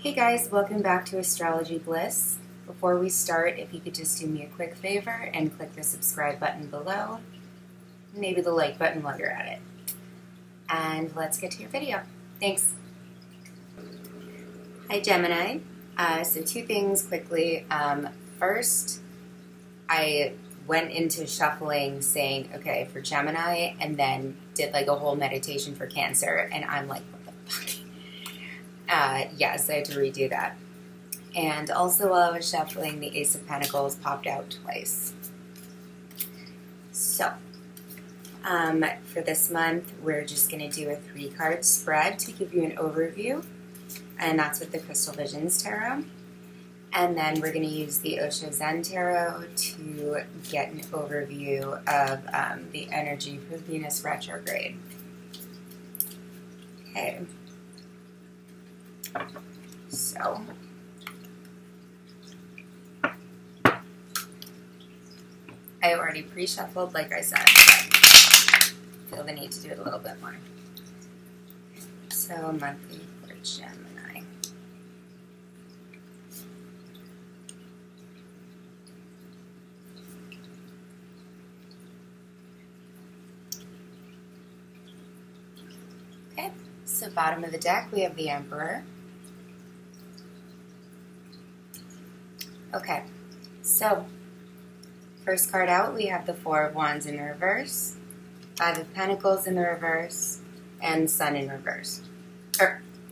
Hey guys, welcome back to Astrology Bliss. Before we start, if you could just do me a quick favor and click the subscribe button below, maybe the like button while you're at it. And let's get to your video. Thanks. Hi Gemini. So two things quickly. First, I went into shuffling saying, okay, for Gemini, and then did like a whole meditation for Cancer, and I'm like, what the fuck? Yes, I had to redo that. And also while I was shuffling, the Ace of Pentacles popped out twice. So, for this month, we're just going to do a 3-card spread to give you an overview, and that's with the Crystal Visions Tarot. And then we're going to use the Osho Zen Tarot to get an overview of the energy for Venus retrograde. Okay. So, I already pre-shuffled, like I said, but feel the need to do it a little bit more. So, monthly for Gemini. Okay, so bottom of the deck, we have the Emperor. Okay, so first card out, we have the 4 of Wands in reverse, 5 of Pentacles in the reverse, and Sun in reverse.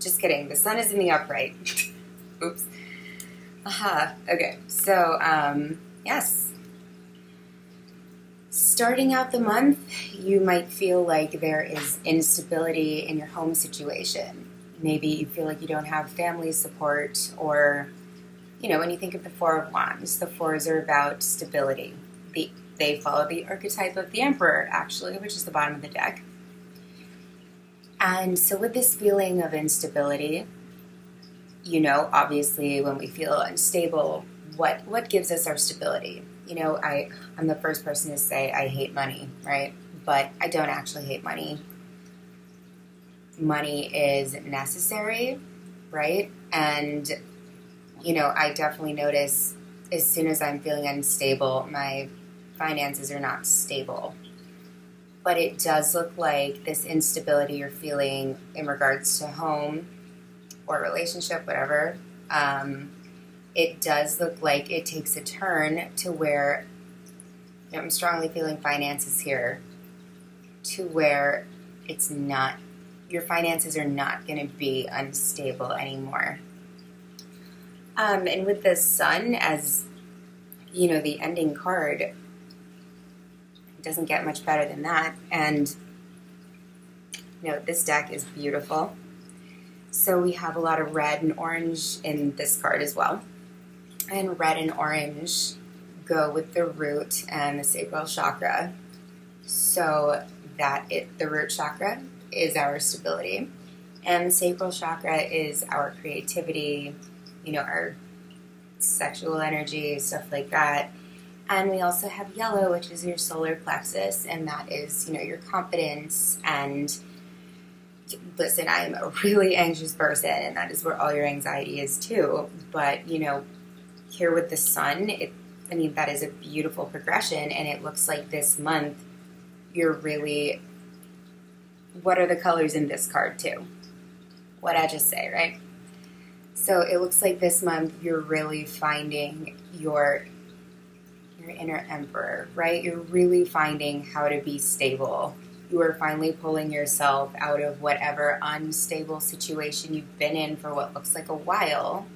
Just kidding, the Sun is in the upright. Oops. Aha, okay, so, yes. Starting out the month, you might feel like there is instability in your home situation. Maybe you feel like you don't have family support, or you know, when you think of the 4 of Wands, the 4s are about stability. They follow the archetype of the Emperor, actually, which is the bottom of the deck. And so with this feeling of instability, you know, obviously when we feel unstable, what gives us our stability? You know, I'm the first person to say I hate money, right? But I don't actually hate money. Money is necessary, right? And you know, I definitely notice as soon as I'm feeling unstable, my finances are not stable. But it does look like this instability you're feeling in regards to home or relationship, whatever, it does look like it takes a turn to where, you know, I'm strongly feeling finances here, to where it's not, your finances are not going to be unstable anymore. And with the Sun as, you know, the ending card, it doesn't get much better than that. And, you know, this deck is beautiful. So we have a lot of red and orange in this card as well. And red and orange go with the root and the sacral chakra. So the root chakra is our stability. And the sacral chakra is our creativity, you know, our sexual energy, stuff like that. And we also have yellow, which is your solar plexus, and that is, you know, your confidence. And listen, I'm a really anxious person, and that is where all your anxiety is too. But, you know, here with the Sun, I mean, that is a beautiful progression, and it looks like this month you're really, what are the colors in this card too? What'd I just say, right? So it looks like this month you're really finding your inner Emperor, right? You're really finding how to be stable. You are finally pulling yourself out of whatever unstable situation you've been in for what looks like a while.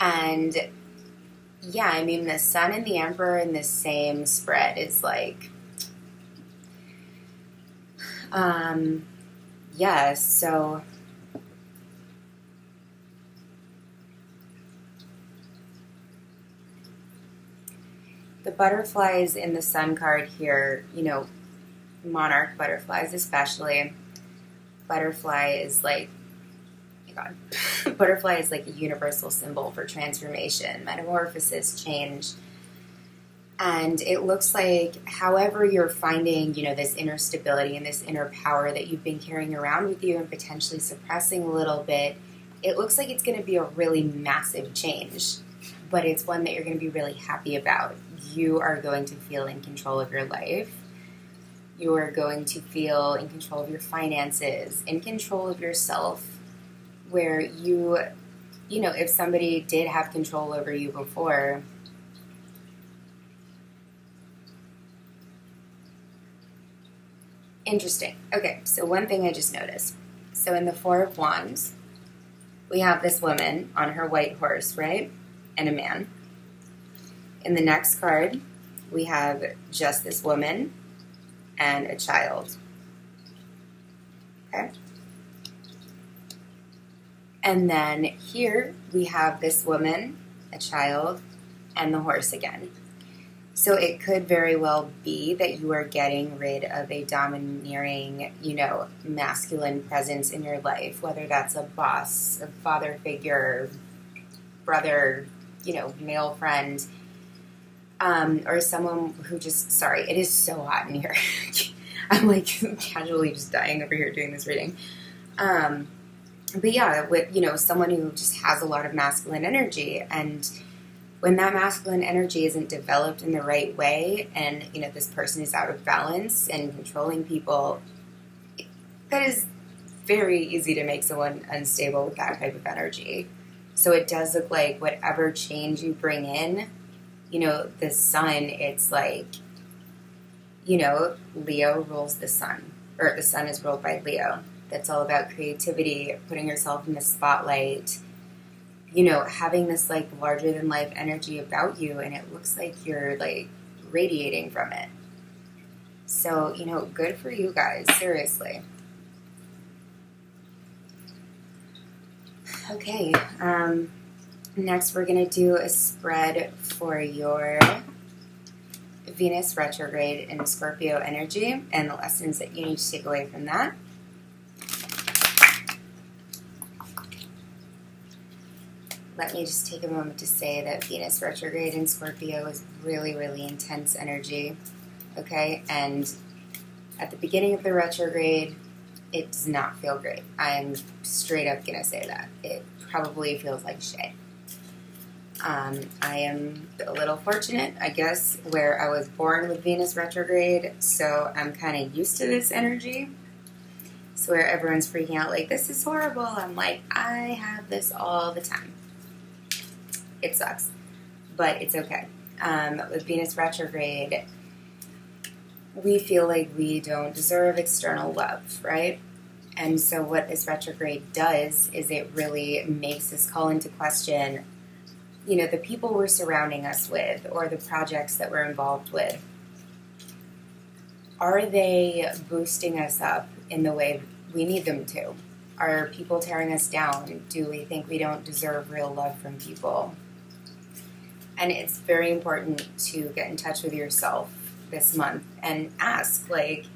And yeah, I mean, the Sun and the Emperor in the same spread is like, yeah, so the butterflies in the Sun card here, you know, monarch butterflies especially. Butterfly is like, oh my God, butterfly is like a universal symbol for transformation, metamorphosis, change. And it looks like however you're finding, you know, this inner stability and this inner power that you've been carrying around with you and potentially suppressing a little bit, it looks like it's going to be a really massive change, but it's one that you're going to be really happy about. You are going to feel in control of your life. You are going to feel in control of your finances, in control of yourself, where you know, if somebody did have control over you before, interesting. Okay, so one thing I just noticed. So in the Four of Wands, we have this woman on her white horse, right? And a man. In the next card, we have just this woman and a child. Okay? And then here we have this woman, a child, and the horse again. So it could very well be that you are getting rid of a domineering, you know, masculine presence in your life, whether that's a boss, a father figure, brother, you know, male friend, or someone who just, sorry, it is so hot in here. I'm like casually just dying over here doing this reading. But yeah, with, you know, someone who just has a lot of masculine energy, and when that masculine energy isn't developed in the right way, and, you know, this person is out of balance and controlling people, that is very easy to make someone unstable with that type of energy. So it does look like whatever change you bring in, you know, the sun, it's like, you know, Leo rules the sun, or the sun is ruled by Leo. That's all about creativity, putting yourself in the spotlight, you know, having this like larger than life energy about you, and it looks like you're like radiating from it. So, you know, good for you guys, seriously. Okay, next we're going to do a spread for your Venus retrograde in Scorpio energy and the lessons that you need to take away from that. Let me just take a moment to say that Venus retrograde in Scorpio is really, really intense energy, okay? And at the beginning of the retrograde, it does not feel great. I'm straight up going to say that. It probably feels like shit. I am a little fortunate, I guess, where I was born with Venus retrograde, so I'm kind of used to this energy. So where everyone's freaking out like, this is horrible, I'm like, I have this all the time. It sucks, but it's okay. With Venus retrograde, we feel like we don't deserve external love, right? And so what this retrograde does is it really makes us call into question, you know, the people we're surrounding us with or the projects that we're involved with. Are they boosting us up in the way we need them to? Are people tearing us down? Do we think we don't deserve real love from people? And it's very important to get in touch with yourself this month and ask, like,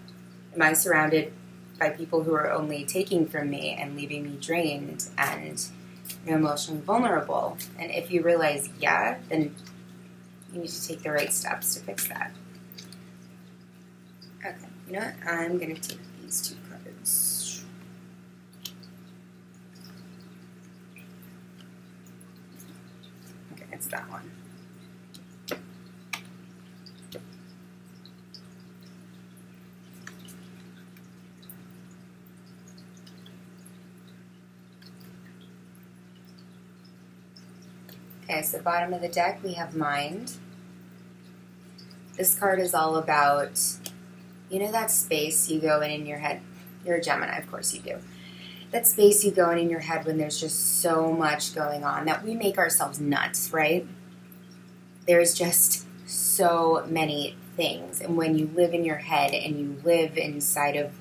am I surrounded by people who are only taking from me and leaving me drained and, you know, emotionally vulnerable? And if you realize, yeah, then you need to take the right steps to fix that. Okay, you know what? I'm going to take these two cards. Okay, it's that one. Okay, so bottom of the deck, we have Mind. This card is all about, you know, that space you go in your head. You're a Gemini, of course you do. That space you go in your head when there's just so much going on that we make ourselves nuts, right? There's just so many things. And when you live in your head and you live inside of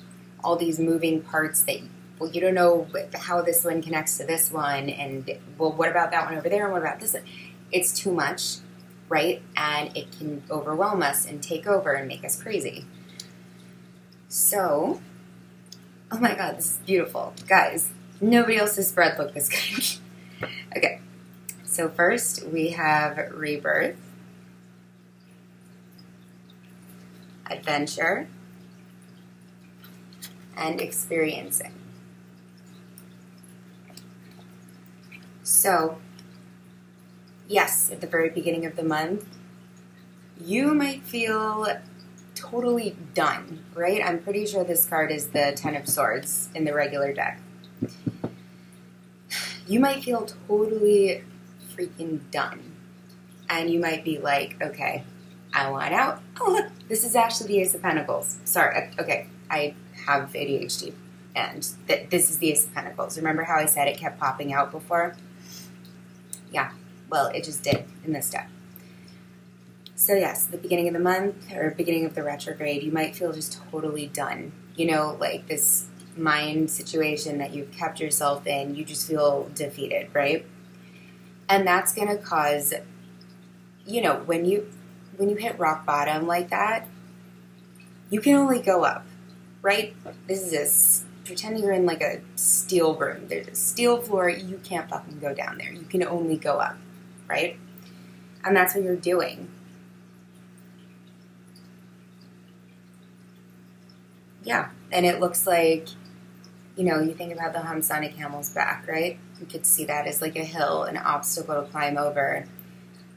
all these moving parts that, well, you don't know how this one connects to this one, and, well, what about that one over there, and what about this one? It's too much, right? And it can overwhelm us and take over and make us crazy. So, oh my god, this is beautiful. Guys, nobody else's spread looked this good. Okay, so first we have Rebirth, Adventure, and Experiencing. So, yes, at the very beginning of the month, you might feel totally done, right? I'm pretty sure this card is the Ten of Swords in the regular deck. You might feel totally freaking done. And you might be like, okay, I want out. Oh, look, this is actually the Ace of Pentacles. Sorry, okay, I have ADHD. And this is the Ace of Pentacles. Remember how I said it kept popping out before? Yeah, well, it just did in this deck. So yes, the beginning of the month or beginning of the retrograde, you might feel just totally done. You know, like this mind situation that you've kept yourself in, you just feel defeated, right? And that's going to cause, you know, when you hit rock bottom like that, you can only go up, right? This is pretend you're in like a steel room. There's a steel floor. You can't fucking go down there. You can only go up, right? And that's what you're doing. Yeah, and it looks like, you know, you think about the humps on a camel's back, right? You could see that as like a hill, an obstacle to climb over.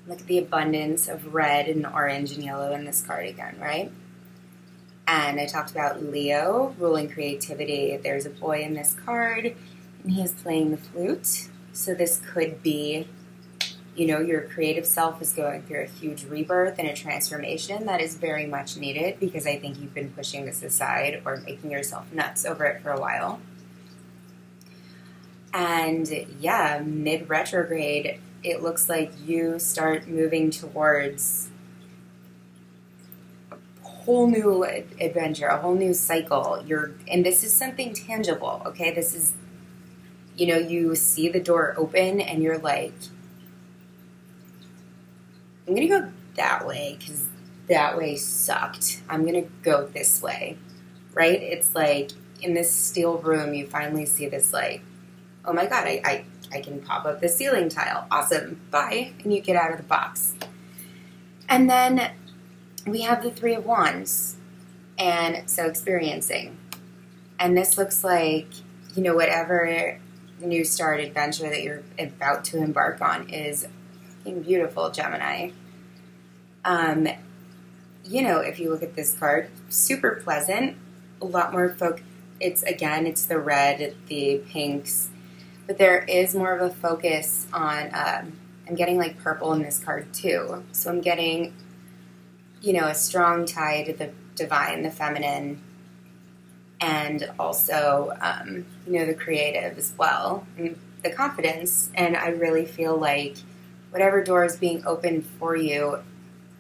Look at the abundance of red and orange and yellow in this card again, right? And I talked about Leo, ruling creativity. There's a boy in this card, and he is playing the flute. So this could be, you know, your creative self is going through a huge rebirth and a transformation that is very much needed, because I think you've been pushing this aside or making yourself nuts over it for a while. And yeah, mid-retrograde, it looks like you start moving towards a whole new adventure, a whole new cycle. And this is something tangible, okay? This is, you know, you see the door open and you're like, I'm going to go that way because that way sucked. I'm going to go this way, right? It's like in this steel room, you finally see this like, oh my God, I can pop up the ceiling tile. Awesome. Bye. And you get out of the box. And then we have the Three of Wands. And so experiencing. And this looks like, you know, whatever new start adventure that you're about to embark on is beautiful, Gemini. You know, if you look at this card, super pleasant, a lot more it's the red, the pinks, but there is more of a focus on, I'm getting like purple in this card too. So I'm getting, you know, a strong tie to the divine, the feminine, and also, you know, the creative as well, and the confidence. And I really feel like whatever door is being opened for you,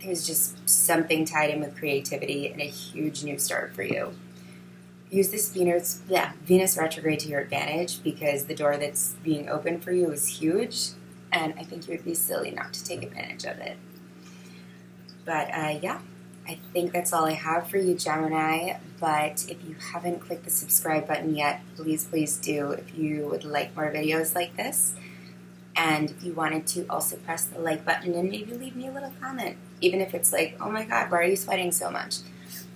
there's just something tied in with creativity and a huge new start for you. Use this Venus retrograde to your advantage, because the door that's being opened for you is huge, and I think you would be silly not to take advantage of it. But yeah, I think that's all I have for you, Gemini. But if you haven't clicked the subscribe button yet, please, please do if you would like more videos like this. And if you wanted to, also press the like button and maybe leave me a little comment. Even if it's like, oh my God, why are you sweating so much?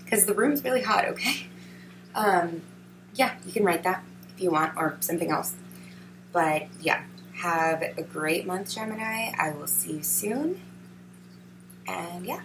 Because the room's really hot, okay? Yeah, you can write that if you want, or something else. But yeah, have a great month, Gemini. I will see you soon. And yeah.